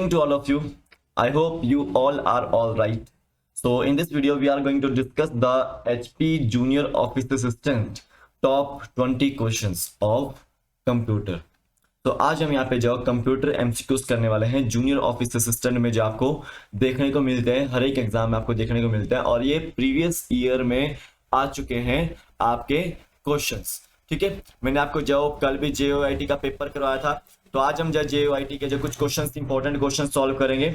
To all of you. I hope you all are all right. So in this video, we are going to discuss the HP Junior Office Assistant top 20 questions of computer. तो आज हम यहाँ पे जो computer MCQs करने वाले हैं junior office assistant में, जो आपको देखने को मिलते हैं, हर एक एग्जाम में आपको देखने को मिलते हैं और ये प्रीवियस ईयर में आ चुके हैं आपके क्वेश्चंस। ठीक है, मैंने आपको जो कल भी जेओआईटी का पेपर करवाया था, तो आज हम जो जेओआईटी के जो कुछ क्वेश्चंस, इंपॉर्टेंट क्वेश्चन सॉल्व करेंगे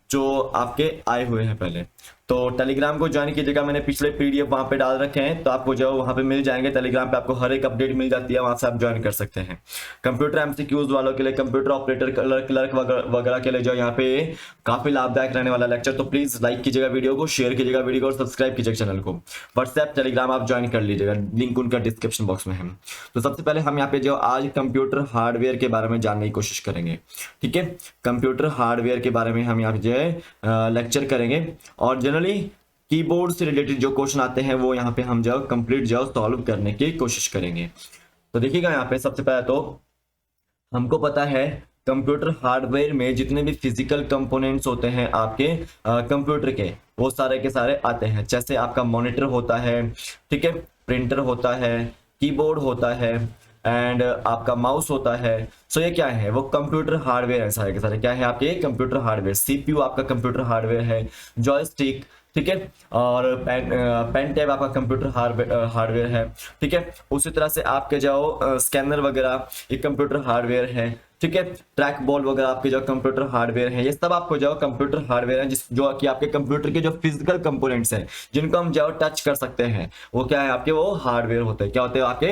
जो आपके आए हुए हैं पहले। तो टेलीग्राम को ज्वाइन कीजिएगा, मैंने पिछले पीडीएफ वहां पे डाल रखे हैं, तो आपको जो वहां पे मिल जाएंगे। टेलीग्राम पे आपको हर एक अपडेट मिल जाती है, वहां से आप ज्वाइन कर सकते हैं। कंप्यूटर एमसीक्यूज वालों के लिए, कंप्यूटर ऑपरेटर क्लर्क वगैरह के लिए जो यहाँ पे काफी लाभदायक रहने वाला लेक्चर, तो प्लीज लाइक कीजिएगा वीडियो को, शेयर कीजिएगा वीडियो को और सब्सक्राइब कीजिएगा चैनल को। व्हाट्सएप टेलीग्राम आप ज्वाइन कर लीजिएगा, लिंक उनका डिस्क्रिप्शन बॉक्स में है। तो सबसे पहले हम यहाँ पे जो आज कंप्यूटर हार्डवेयर के बारे में जानने की कोशिश करेंगे। ठीक है, कंप्यूटर हार्डवेयर के बारे में हम यहाँ पे जो है लेक्चर करेंगे और जनरली कीबोर्ड से रिलेटेड जो क्वेश्चन आते हैं वो यहाँ पे हम जो कंप्लीट जो सॉल्व करने की कोशिश करेंगे। तो देखिएगा यहाँ पे सबसे पहले तो हमको पता है कंप्यूटर हार्डवेयर में जितने भी फिजिकल कंपोनेंट्स होते हैं आपके कंप्यूटर के, वो सारे के सारे आते हैं। जैसे आपका मॉनिटर होता है, ठीक है, प्रिंटर होता है, कीबोर्ड होता है एंड आपका माउस होता है। सो ये क्या है, वो कंप्यूटर हार्डवेयर है। सारे के सारे क्या है आपके कंप्यूटर हार्डवेयर। सीपीयू आपका कंप्यूटर हार्डवेयर है, जॉयस्टिक, ठीक है, और पेन टैब आपका कंप्यूटर हार्डवेयर है। ठीक है, उसी तरह से आपके जो स्कैनर वगैरह ये कंप्यूटर हार्डवेयर है। ठीक है, ट्रैक बॉल वगैरह आपके जो कंप्यूटर हार्डवेयर है, ये सब आपको जो कंप्यूटर हार्डवेयर है, जिस जो कि आपके कंप्यूटर के जो फिजिकल कंपोनेंट्स हैं जिनको हम जो टच कर सकते हैं, वो क्या है आपके, वो हार्डवेयर होते हैं। क्या होते हैं आपके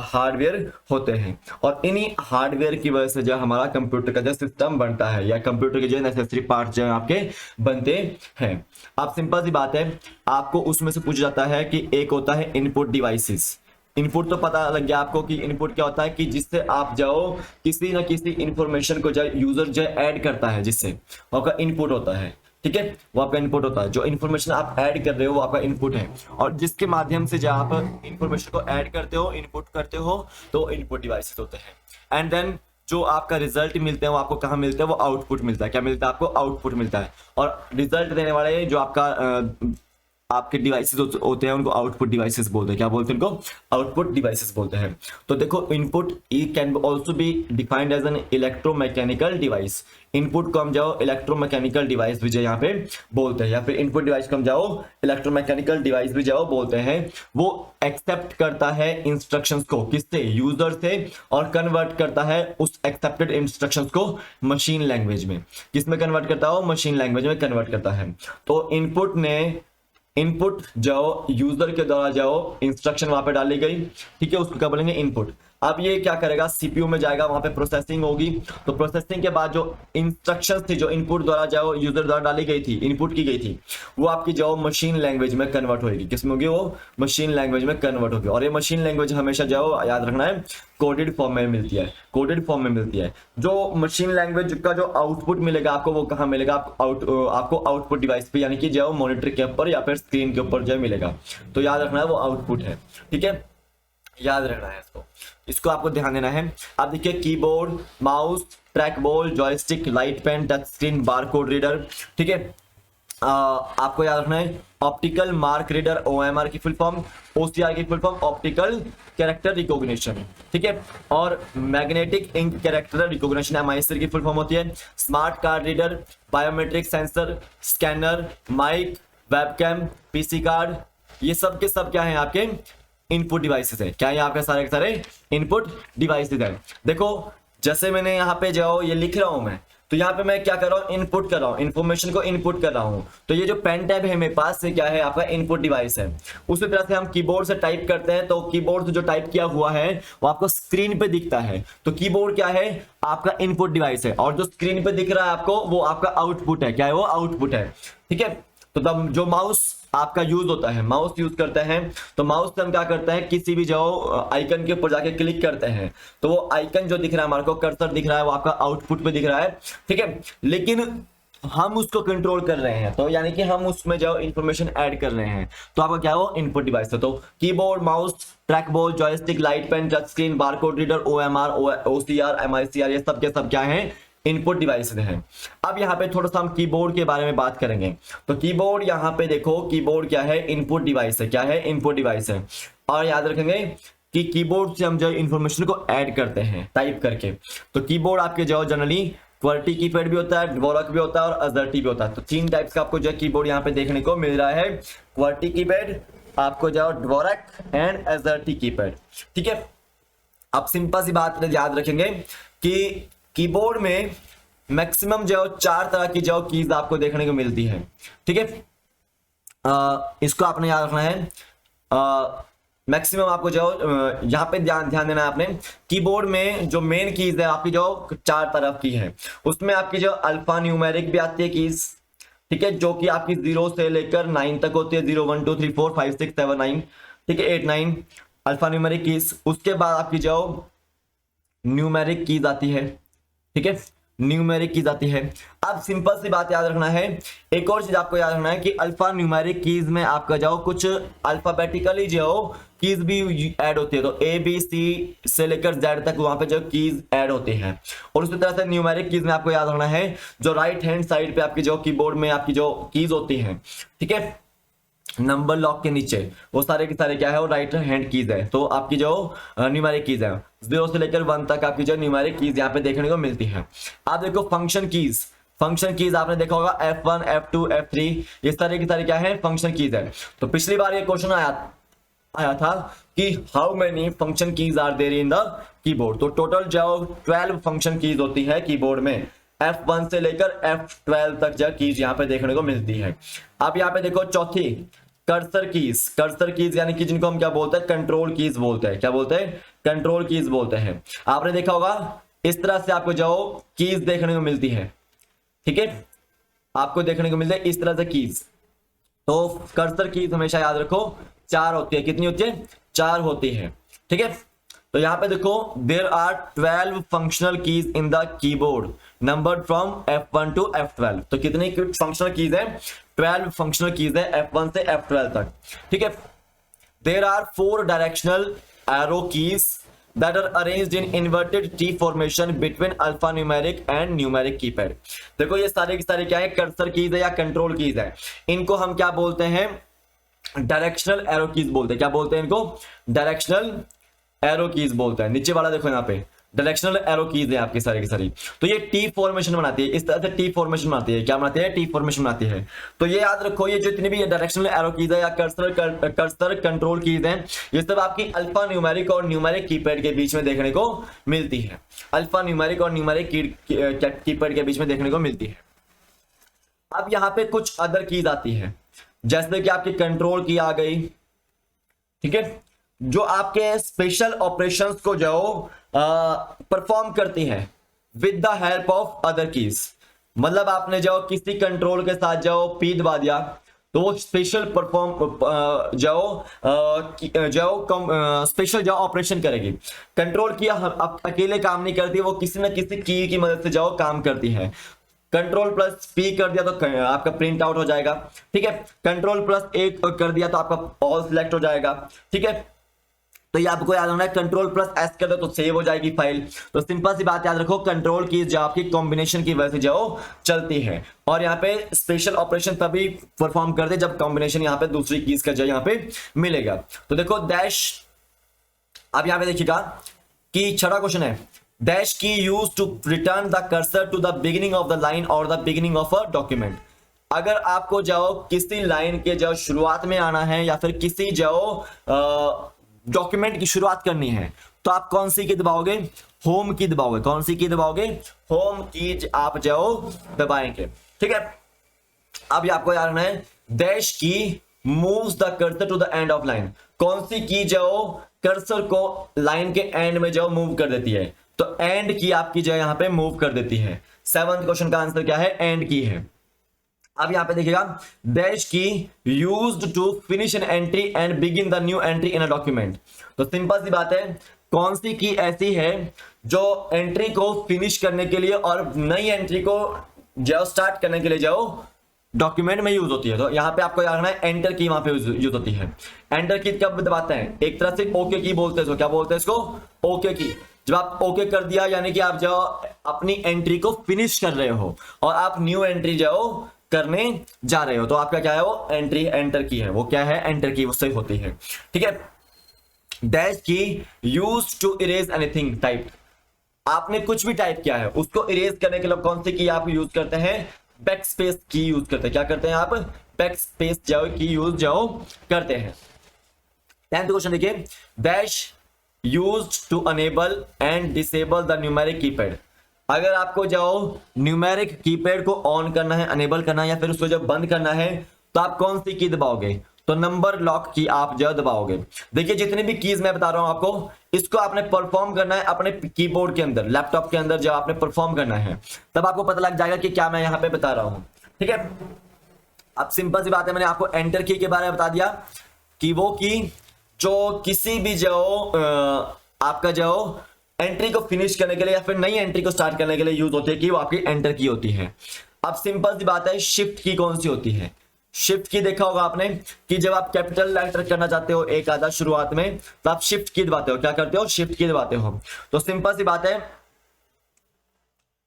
हार्डवेयर होते हैं। और इन्हीं हार्डवेयर की वजह से जो हमारा कंप्यूटर का जो सिस्टम बनता है या कंप्यूटर के जो नेसेसरी पार्ट जो आपके बनते हैं। आप सिंपल सी बात है, आपको उसमें से पूछा जाता है कि एक होता है इनपुट डिवाइसेस। इनपुट तो पता लग गया आपको कि इनपुट क्या होता है, कि जिससे आप जाओ किसी ना किसी इंफॉर्मेशन को जो यूजर जो ऐड करता है, जिससे आपका इनपुट होता है। ठीक है, वो आपका इनपुट होता है। जो इन्फॉर्मेशन आप ऐड कर रहे हो वो आपका इनपुट है, और जिसके माध्यम से जब आप इंफॉर्मेशन को ऐड करते हो, इनपुट करते हो, तो इनपुट डिवाइसेस होते हैं। एंड देन जो आपका रिजल्ट मिलते हैं वो आपको कहाँ मिलते हैं, वो आउटपुट मिलता है। क्या मिलता है आपको, आउटपुट मिलता है। और रिजल्ट देने वाले जो आपका आपके डिवाइसेस होते हैं उनको आउटपुट डिवाइसेस बोलते हैं। क्या बोलते हैं उनको, आउटपुट डिवाइसेस बोलते हैं। तो देखो, input can also be defined as an electromechanical device. Input को हम जाओ इलेक्ट्रोमैकेनिकल डिवाइस भी यहाँ पे बोलते हैं, या फिर इनपुट डिवाइस को हम जाओ इलेक्ट्रोमैकेनिकल डिवाइस भी जाओ बोलते हैं। वो एक्सेप्ट करता है इंस्ट्रक्शंस को, किससे, यूजर से, और कन्वर्ट करता है उस एक्सेप्टेड इंस्ट्रक्शंस को मशीन लैंग्वेज में। किसमें कन्वर्ट करता है, मशीन लैंग्वेज में कन्वर्ट करता है। तो इनपुट जो यूजर के द्वारा जो इंस्ट्रक्शन वहां पे डाली गई, ठीक है, उसको क्या बोलेंगे, इनपुट। अब ये क्या करेगा, सीपीयू में जाएगा, वहां पे प्रोसेसिंग होगी। तो प्रोसेसिंग के बाद जो इंस्ट्रक्शंस थी, जो इनपुट द्वारा जो यूजर द्वारा डाली गई थी, इनपुट की गई थी, वो आपकी जो मशीन लैंग्वेज में कन्वर्ट होगी। किसमें होगी, वो मशीन लैंग्वेज में कन्वर्ट होगी। और ये मशीन लैंग्वेज हमेशा जो याद रखना है, कोडेड फॉर्म में मिलती है, कोडेड फॉर्म में मिलती है। जो मशीन लैंग्वेज का जो आउटपुट मिलेगा आपको, वो कहाँ मिलेगा, आपको आउटपुट डिवाइस पे, यानी कि जो मॉनिटर के ऊपर या फिर स्क्रीन के ऊपर जो मिलेगा। तो याद रखना है वो आउटपुट है। ठीक है, याद रखना है इसको आपको ध्यान देना है। आप देखिए, keyboard, mouse, track ball, joystick, light pen, touch screen, barcode reader. ठीक है, आपको याद रखना है ऑप्टिकल मार्क रीडर, ओएमआर की फुल फॉर्म, ओसीआर की full form optical character recognition. ठीक है, और magnetic ink character recognition, MIC की फुल फॉर्म होती है। Smart card reader, biometric sensor, scanner, mic, webcam, PC card, ये सब के सब क्या है आपके इनपुट डिवाइसेस है। क्या है आपके सारे के सारे इनपुट डिवाइसेस है। देखो, जैसे मैंने यहाँ पे जो ये लिख रहा हूं मैं, तो यहाँ पे मैं क्या कर रहा हूँ, इनपुट कर रहा हूँ, इन्फॉर्मेशन को इनपुट कर रहा हूँ। तो ये जो पेन टैब है मेरे पास से क्या है आपका इनपुट डिवाइस है। उसी तरह से हम कीबोर्ड से टाइप करते हैं, तो कीबोर्ड से जो टाइप किया हुआ है वो आपको स्क्रीन पे दिखता है। तो कीबोर्ड क्या है, आपका इनपुट डिवाइस है, और जो स्क्रीन पे दिख रहा है आपको वो आपका आउटपुट है। क्या है वो, आउटपुट है। ठीक है, तो तब जो माउस आपका यूज होता है, माउस यूज करते हैं, तो माउस से हम क्या करते हैं, किसी भी जो आइकन के ऊपर जाके क्लिक करते हैं, तो वो आइकन जो दिख रहा है हमारे को, कर्सर दिख रहा है, वो आपका आउटपुट पे दिख रहा है। ठीक है, लेकिन हम उसको कंट्रोल कर रहे हैं, तो यानी कि हम उसमें जो इंफॉर्मेशन ऐड कर रहे हैं, तो आपका क्या हो, इनपुट डिवाइस है। तो keyboard, mouse, track ball, joystick, light pen, touch screen, barcode reader, OMR, OCR, MICR, ये सब के सब क्या है, इनपुट डिवाइसेस हैं। अब यहाँ पे थोड़ा सा हम कीबोर्ड के बारे में बात करेंगे। तो कीबोर्ड यहाँ पे देखो, कीबोर्ड क्या है, इनपुट डिवाइस है। क्या है, इनपुट डिवाइस है। और याद रखेंगे कि कीबोर्ड से हम जो इंफॉर्मेशन को ऐड करते हैं टाइप करके। तो कीबोर्ड आपके जो जनरली क्वर्टी कीपैड भी होता है, ड्वोरक भी होता है और अजर्टी भी होता है। तो 3 टाइप्स का आपको जो कीबोर्ड यहाँ पे देखने को मिल रहा है, क्वर्टी कीपैड, आपको जो ड्वोरक एंड अजर्टी कीपैड। ठीक है, अब सिंपल सी बात याद रखेंगे कि कीबोर्ड में मैक्सिमम जो 4 तरह की जो कीज आपको देखने को मिलती है। ठीक है, इसको आपने याद रखना है। मैक्सिमम आपको जो यहाँ पे ध्यान देना है आपने, कीबोर्ड में जो मेन कीज है आपकी जो 4 तरफ की है, उसमें आपकी जो अल्फा न्यूमेरिक भी आती है कीज। ठीक है, जो कि आपकी 0 से लेकर 9 तक होती है, 0 1 2 3 4 5 6 7 9। ठीक है, 8 9 अल्फा न्यूमेरिक कीज। उसके बाद आपकी जो न्यूमेरिक कीज आती है। ठीक है, न्यूमेरिक कीज आती है। अब सिंपल सी बात याद रखना है, एक और चीज आपको याद रखना है कि अल्फा न्यूमेरिक कीज में आपका जो कुछ अल्फाबेटिकली जो कीज भी ऐड होती है। तो ए बी सी से लेकर जेड तक वहां पे जो कीज ऐड होती हैं। और उसी तरह से न्यूमेरिक कीज में आपको याद रखना है जो राइट हैंड साइड पे आपकी जो कीबोर्ड में आपकी जो कीज होती हैं, ठीक है, नंबर लॉक के नीचे, वो सारे के सारे क्या है, वो राइट हैंड कीज है। तो आपकी जो न्यूमेरिक कीज है 0 से लेकर 1 तक आपकी जो न्यूमेरिक कीज यहाँ पे देखने को मिलती है। आप देखो फंक्शन कीज, फंक्शन कीज आपने देखा होगा F1 F2 F3, ये सारे की सारे क्या है, फंक्शन कीज है। तो पिछली बार ये क्वेश्चन आया था कि how many function keys are there in the keyboard. तो टोटल जो 12 फंक्शन कीज होती है कीबोर्ड में, F1 से लेकर F12 तक जो कीज यहाँ पे देखने को मिलती है। अब यहाँ पे देखो चौथी कर्सर कीज, कर्सर कीज यानी कि जिनको हम क्या बोलते हैं, कंट्रोल कीज बोलते हैं। क्या बोलते हैं, कंट्रोल कीज बोलते हैं। आपने देखा होगा इस तरह से आपको जो कीज देखने को मिलती है। ठीक है, आपको देखने को मिलता है इस तरह से कीज। तो कर्सर कीज हमेशा याद रखो 4 होती है। कितनी होती है, 4 होती है। ठीक है, तो यहां पे देखो there are 12 functional keys in the keyboard numbered from F1 to F12। तो कितनी फंक्शनल कीज है, 12 फंक्शनल कीज है F1 से F12 तक। ठीक है, there are 4 directional arrow keys that are arranged in inverted T formation between alphanumeric and numeric keypad। देखो ये सारे की सारे क्या है, कर्सर कीज है या कंट्रोल कीज है। इनको हम क्या बोलते हैं, डायरेक्शनल एरो कीज बोलते हैं। क्या बोलते हैं इनको, डायरेक्शनल एरो कीज बोलते हैं। नीचे वाला देखो यहाँ पे डायरेक्शनल एरो कीज है आपकी सारी की सारी। तो ये टी फॉर्मेशन बनाती है, इस तरह से टी फॉर्मेशन बनाती है। क्या बनाती है, टी फॉर्मेशन बनाती है। तो ये याद रखो ये जितनी भी डायरेक्शनल एरो कीज है या कर्सर कंट्रोल कीज है, ये सब आपकी अल्फा न्यूमेरिक और न्यूमेरिक कीपैड के बीच में देखने को मिलती है। अल्फा न्यूमेरिक और न्यूमेरिक कीपैड के बीच में देखने को मिलती है। अब यहाँ पे कुछ अदर कीज आती है, जैसे कि आपकी कंट्रोल की आ गई। ठीक है, जो आपके स्पेशल ऑपरेशंस को जो परफॉर्म करती है with the help of other keys. मतलब आपने जो किसी कंट्रोल के साथ जो पी दबा दिया तो वो स्पेशल परफॉर्म स्पेशल जो ऑपरेशन करेगी। कंट्रोल किया अब अकेले काम नहीं करती, वो किसी न किसी की की मदद से जो काम करती है। कंट्रोल प्लस पी कर दिया तो आपका प्रिंट आउट हो जाएगा। ठीक है, कंट्रोल प्लस ए कर दिया तो आपका ऑल सिलेक्ट हो जाएगा। ठीक है, तो ये आपको याद रखना है, कंट्रोल प्लस एस कर दो तो सेव हो जाएगी फाइल। तो सिंपल सी बात याद रखो, कंट्रोल की जो आपकी कॉम्बिनेशन की वजह से जो चलती है। और यहाँ पे स्पेशल ऑपरेशन तभी परफॉर्म करते जब कॉम्बिनेशन यहाँ पे दूसरी कीज का जो यहाँ पे मिलेगा। तो देखो डैश, अब यहाँ पे देखिएगा कि छठा क्वेश्चन है, dash key use to return the cursor to the beginning of the line और the beginning of a document. अगर आपको जो किसी लाइन के जो शुरुआत में आना है या फिर किसी जो डॉक्यूमेंट की शुरुआत करनी है तो आप कौन सी की दबाओगे, होम की दबाओगे। कौन सी की दबाओगे, होम की आप जो दबाएंगे। ठीक है, अब ये आपको याद रखना है, dash key moves the cursor to the end of line. कौन सी की जो कर्सर को लाइन के एंड में जो मूव कर देती है, तो एंड की आपकी जो यहाँ पे मूव कर देती है। 7th क्वेश्चन का आंसर क्या है, एंड की है। अब यहां पे देखिएगा, dash key used to finish an entry and begin the new entry in a document. तो सिंपल सी बात है, कौन सी की ऐसी है जो एंट्री को फिनिश करने के लिए और नई एंट्री को जो स्टार्ट करने के लिए जो डॉक्यूमेंट में यूज होती है। तो यहां पे आपको याद रखना है, एंटर की वहां पे यूज होती है। एंटर की कब दबाते हैं, एक तरह से ओके की बोलते हैं इसको। क्या बोलते हैं इसको, ओके की। जब आप ओके कर दिया यानी कि आप जो अपनी एंट्री को फिनिश कर रहे हो और आप न्यू एंट्री जो करने जा रहे हो, तो आपका क्या है वो एंट्री एंटर की है, वो क्या है एंटर की, उससे होती है। ठीक है। Dash key use to erase anything type, आपने कुछ भी टाइप किया है उसको इरेज करने के लिए कौन सी की आप यूज करते हैं, बैक स्पेस की यूज करते हैं। क्या करते हैं आप, बैक स्पेस की यूज करते हैं। 10th क्वेश्चन देखिए, dash used to enable and disable the numeric keypad, अगर आपको जाओ न्यूमेरिक कीपैड को ऑन करना है, अनेबल करना है या फिर उसको जब बंद करना है, तो आप कौन सी की दबाओगे, तो नंबर लॉक की आप जो दबाओगे। देखिए जितनी भी कीज मैं बता रहा हूं आपको, इसको आपने परफॉर्म करना है अपने कीबोर्ड के अंदर, लैपटॉप के अंदर जब आपने परफॉर्म करना है तब आपको पता लग जाएगा कि क्या मैं यहाँ पे बता रहा हूं। ठीक है। अब सिंपल सी बात है, मैंने आपको एंटर की के बारे में बता दिया कि वो की जो किसी भी आपका एंट्री को फिनिश करने के लिए या फिर नई एंट्री को स्टार्ट करने के लिए यूज होती है कि वो आपकी एंटर की होती है। अब सिंपल सी बात है, शिफ्ट की कौन सी होती है, शिफ्ट की देखा होगा आपने कि जब आप कैपिटल लेटर करना चाहते हो एक आधा शुरुआत में, तो आप शिफ्ट की दबाते हो, क्या करते हो शिफ्ट की दबाते हो। तो सिंपल सी बात है,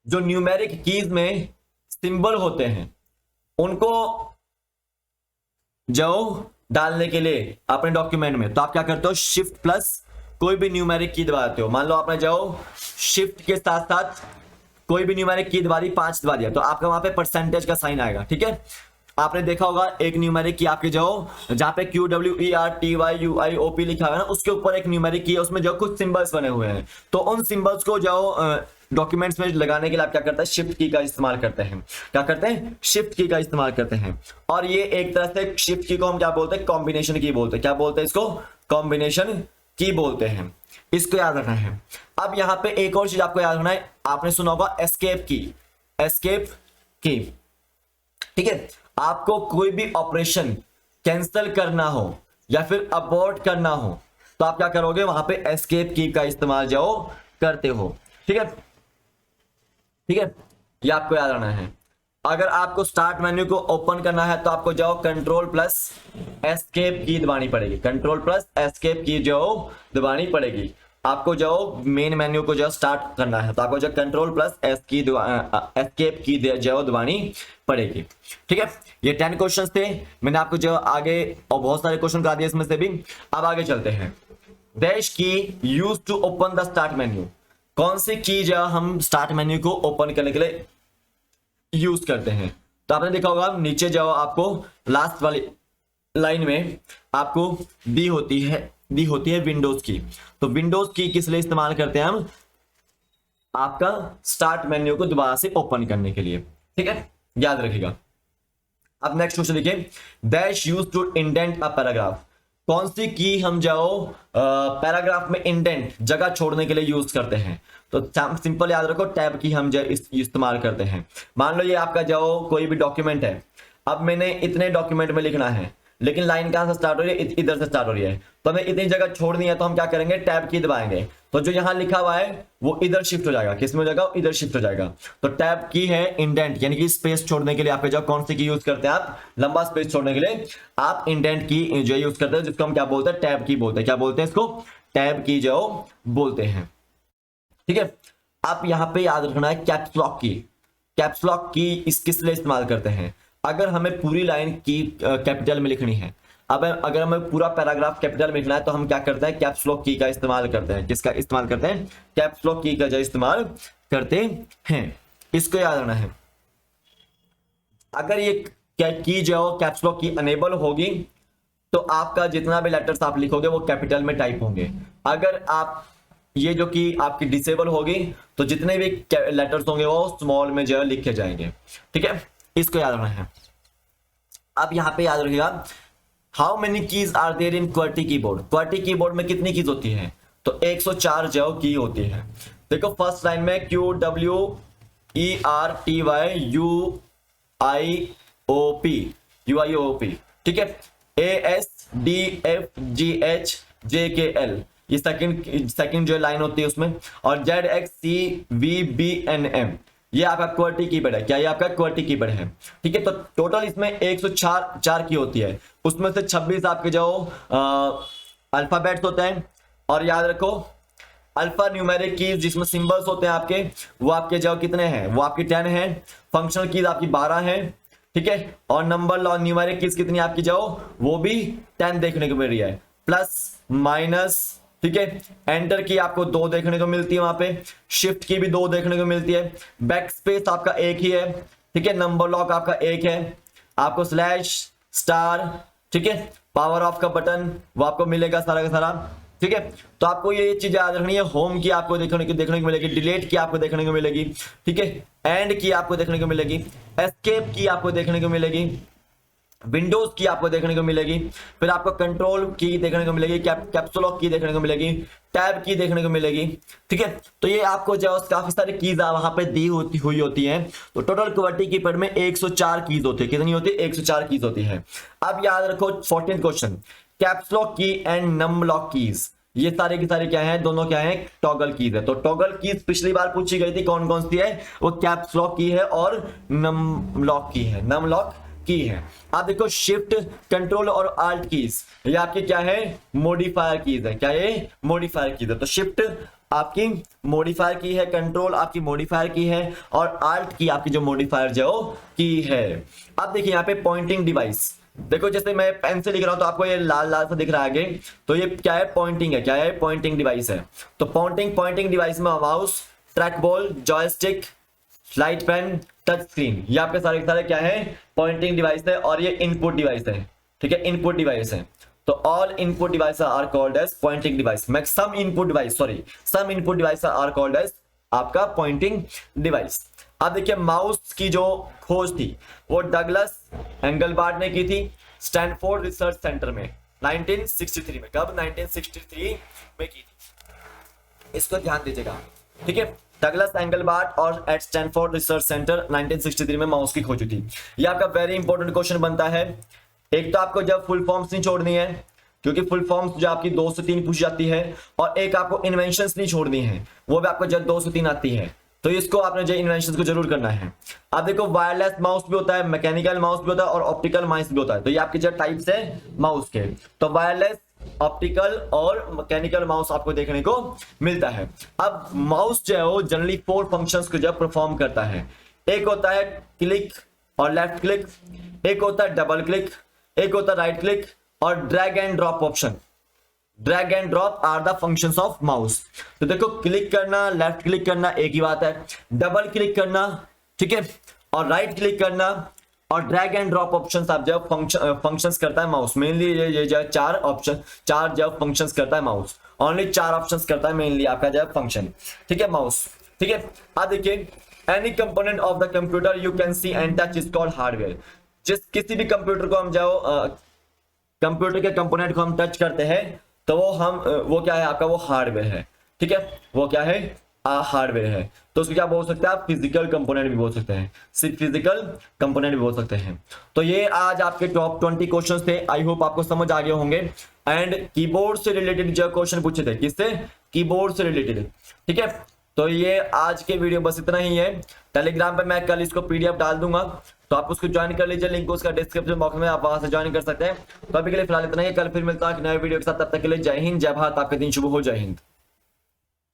जो न्यूमेरिक कीज में सिंबल होते हैं उनको डालने के लिए अपने डॉक्यूमेंट में, तो आप क्या करते हो शिफ्ट प्लस कोई भी न्यूमेरिक की दबाते हो। मान लो आपने शिफ्ट के साथ साथ कोई भी न्यूमेरिक की दबा दी, 5 दबा दिया, तो आपका वहां पे परसेंटेज का साइन आएगा। ठीक है। आपने देखा होगा एक न्यूमेरिक की आपके जहां पे QWERTYUIOP लिखा है ना, उसके ऊपर एक न्यूमेरिक की है, उसमें कुछ सिंबल्स बने हुए हैं, तो उन सिंबल्स को डॉक्यूमेंट्स में लगाने के लिए आप क्या करते हैं, शिफ्ट की का इस्तेमाल करते हैं। क्या करते हैं, शिफ्ट की का इस्तेमाल करते हैं। और ये एक तरह से शिफ्ट की को हम क्या बोलते हैं, कॉम्बिनेशन की बोलते हैं। क्या बोलते हैं इसको, कॉम्बिनेशन की बोलते हैं। इसको याद रखना है। अब यहाँ पे एक और चीज आपको याद रखना है, आपने सुना होगा एस्केप की, एस्केप की। ठीक है। आपको कोई भी ऑपरेशन कैंसिल करना हो या फिर अबॉर्ट करना हो, तो आप क्या करोगे, वहां पे एस्केप की का इस्तेमाल करते हो। ठीक है। ठीक है, ये आपको याद रखना है। अगर आपको स्टार्ट मेन्यू को ओपन करना है तो आपको कंट्रोल प्लस एस्केप की दबानी पड़ेगी, कंट्रोल प्लस एस्केप की दबानी पड़ेगी। आपको मेन मेन्यू को स्टार्ट करना है तो आपको कंट्रोल प्लस एस्केप की दबानी पड़ेगी। ठीक है। ये 10 क्वेश्चंस थे, मैंने आपको आगे और बहुत सारे क्वेश्चन करा दिए इसमें से भी। अब आगे चलते हैं। Dash key use to open the start menu, कौन सी की हम स्टार्ट मेन्यू को ओपन करने के लिए यूज करते हैं। तो आपने देखा होगा नीचे आपको लास्ट वाली लाइन में आपको दी होती है विंडोज की। तो विंडोज की किस लिए इस्तेमाल करते हैं हम, आपका स्टार्ट मेन्यू को दोबारा से ओपन करने के लिए। ठीक है, याद रखिएगा। अब नेक्स्ट क्वेश्चन देखिए, dash use to indent a paragraph, कौन सी की हम पैराग्राफ में इंडेंट जगह छोड़ने के लिए यूज करते हैं। तो सिंपल याद रखो, टैब की हम इस्तेमाल करते हैं। मान लो ये आपका कोई भी डॉक्यूमेंट है, अब मैंने इतने डॉक्यूमेंट में लिखना है, लेकिन लाइन कहां से स्टार्ट हो रही है, इधर से स्टार्ट हो रही है, तो हमें इतनी जगह छोड़नी है, तो हम क्या करेंगे, टैब की दबाएंगे, तो जो यहां लिखा हुआ है वो इधर शिफ्ट हो जाएगा। किस में हो जाएगा, इधर शिफ्ट हो जाएगा। तो टैब की है इंडेंट, यानी कि स्पेस छोड़ने के लिए आप कौन सी की यूज करते हैं, आप लंबा स्पेस छोड़ने के लिए आप इंडेंट की यूज करते हैं, जिसको हम क्या बोलते हैं, टैब की बोलते हैं। क्या बोलते हैं इसको, टैब की बोलते हैं। ठीक है। आप यहां पे याद रखना है कैप्स लॉक की, कैप्स लॉक की किस लिए इस्तेमाल करते हैं, अगर हमें पूरी लाइन की कैपिटल में लिखनी है, अब अगर हमें पूरा पैराग्राफ कैपिटल में लिखना है, तो हम क्या करते हैं, कैप्स लॉक की का इस्तेमाल करते हैं। किसका इस्तेमाल करते हैं, कैप्स लॉक की का इस्तेमाल करते हैं। इसको याद रखना है। अगर ये की कैप्स लॉक की अनेबल होगी तो आपका जितना भी लेटर्स आप लिखोगे वो कैपिटल में टाइप होंगे। अगर आप ये की आपकी डिसेबल होगी तो जितने भी लेटर्स होंगे वो स्मॉल में लिखे जाएंगे। ठीक है, इसको याद रखना है। अब यहां पे याद रखिएगा, how many keys are there in QWERTY keyboard, QWERTY keyboard में कितनी कीज होती है, तो 104 की होती है। देखो फर्स्ट लाइन में QWERTYUIOP, ठीक है, ASDFGHJKL, ये सेकंड लाइन होती है उसमें, और ZXCVBNM, ये आपका क्वर्टी कीपैड है। क्या ये आपका क्वर्टी कीपैड है। ठीक है, तो टोटल इसमें 104 की होती है, उसमें से 26 आपके अल्फाबेट्स होते हैं। और याद रखो अल्फा न्यूमेरिक कीज जिसमें सिंबल्स होते हैं आपके, वो आपके जो कितने हैं, वो आपकी 10 है। फंक्शनल कीज आपकी 12 है, ठीक है। और नंबर न्यूमेरिक कीज कितनी आपकी जाओ, वो भी 10 देखने को मिल रही है, प्लस माइनस, ठीक है। एंटर की आपको 2 देखने को मिलती है वहां पे, शिफ्ट की भी 2 देखने को मिलती है, बैक स्पेस आपका 1 ही है, ठीक है। नंबर लॉक आपका 1 है, आपको स्लैश स्टार, ठीक है, पावर ऑफ का बटन वो आपको मिलेगा सारा का सारा, ठीक है। तो आपको ये चीज याद रखनी है। होम की आपको देखने को मिलेगी, डिलीट की आपको देखने को मिलेगी, ठीक है। एंड की आपको देखने को मिलेगी, एस्केप की आपको देखने को मिलेगी, विंडोज की आपको देखने को मिलेगी, फिर आपको कंट्रोल की देखने को मिलेगी, कैप्सूल लॉक की देखने को मिलेगी, टैब की देखने को मिलेगी, ठीक है। तो ये आपको जो काफी सारी कीज वहां पे दी हुई होती हैं। तो टोटल क्वालिटी कीपैड में 104 कीज होती है। कितनी होती है? 104 कीज होती है। अब याद रखो 14th क्वेश्चन, कैप्सूल लॉक की एंड नम लॉक कीज, ये सारे की सारे क्या है, दोनों क्या है, टॉगल कीज है। तो टॉगल कीज पिछली बार पूछी गई थी, कौन कौन सी है, वो कैप्सूल लॉक की है और नम लॉक की है, नम लॉक की है। आप देखो शिफ्ट, कंट्रोल और आल्ट कीज, ये आपकी क्या है, मॉडिफायर कीज है। क्या है? मॉडिफायर कीज है। तो शिफ्ट आपकी मॉडिफायर की है, कंट्रोल आपकी मॉडिफायर की है, और आल्ट की आपकी जो मॉडिफायर जो की है। अब देखिए यहाँ पे पॉइंटिंग डिवाइस, देखो जैसे मैं पेन से लिख रहा हूं तो आपको ये लाल लाल सा दिख रहा है आगे, तो ये क्या है, पॉइंटिंग है। क्या है? पॉइंटिंग डिवाइस है। तो पॉइंटिंग डिवाइस में mouse, track ball, joystick, slide pen, touch screen, ये आपके सारे सारे क्या है, पॉइंटिंग डिवाइस है। और ये इनपुट डिवाइस है, ठीक है, इनपुट डिवाइस है। तो all input device are called as pointing device. Some input device are called as आपका पॉइंटिंग डिवाइस। अब देखिए माउस की जो खोज थी वो डगलस एंगलबार्ड ने की थी स्टैनफोर्ड रिसर्च सेंटर में 1963 में। कब? 1963 में की थी, इसको ध्यान दीजिएगा, ठीक है। डगलस एंगलबार्ड और एट स्टैनफोर्ड रिसर्च सेंटर 1963 में माउस की खोज थी। ये आपका वेरी इंपॉर्टेंट क्वेश्चन बनता है। एक तो आपको जब फुल फॉर्म्स नहीं छोड़नी है, क्योंकि फुल फॉर्म्स जो आपकी 2 से 3 पूछ जाती है, और एक आपको इन्वेंशंस नहीं छोड़नी है, वो भी आपको जब 2 से 3 आती है, तो इसको आपने जो इन्वेंशंस को जरूर करना है। अब देखो वायरलेस माउस भी होता है, मैकेनिकल माउस भी होता है, और ऑप्टिकल माउस भी होता है। तो ये आपके जो टाइप्स है माउस के, तो वायरलेस, ऑप्टिकल और मैकेनिकल माउस आपको देखने को मिलता है। अब माउस जो है वो जनरली 4 फंक्शंस को जब परफॉर्म करता है। एक होता है क्लिक और लेफ्ट क्लिक, एक होता है डबल क्लिक, एक होता है राइट क्लिक, और drag and drop option. Drag and drop are the functions of mouse. तो देखो क्लिक करना, लेफ्ट क्लिक करना एक ही बात है, डबल क्लिक करना, ठीक है, और राइट क्लिक करना, और ड्रैग एंड ड्रॉप ऑप्शंस आप जब फंक्शंस करता है माउस। मेनली ये जो 4 ऑप्शन, 4 जब फंक्शंस करता है माउस, ओनली 4 ऑप्शंस करता है मेनली आपका जब फंक्शन, ठीक है, माउस, ठीक है। अब देखिए any component of the computer you can see and touch is called hardware. जिस किसी भी कंप्यूटर को हम जाओ कंप्यूटर के कंपोनेंट को हम टच करते हैं तो वो क्या है आपका, वो हार्डवेयर है, ठीक है, वो क्या है, हार्डवेयर है। तो उसको क्या बोल सकते हैं आप, फिजिकल कंपोनेंट भी बोल सकते हैं, सिर्फ फिजिकल कंपोनेंट भी बोल सकते हैं। तो ये आज आपके टॉप 20 क्वेश्चंस थे। आई होप आपको समझ आ गए होंगे। एंड कीबोर्ड से रिलेटेड जो क्वेश्चन पूछे थे, किससे, कीबोर्ड से रिलेटेड, ठीक है। तो ये आज के वीडियो बस इतना ही है। टेलीग्राम पे मैं कल इसको पीडीएफ डाल दूंगा, तो आप उसको ज्वाइन कर लीजिए, लिंक उसका डिस्क्रिप्शन बॉक्स में, आप वहां से ज्वाइन कर सकते हैं। तो अभी के लिए फिलहाल इतना ही, कल फिर मिलता है नए वीडियो के साथ। तब तक के लिए जय हिंद, जय भारत, आपका दिन शुभ हो, जय हिंद।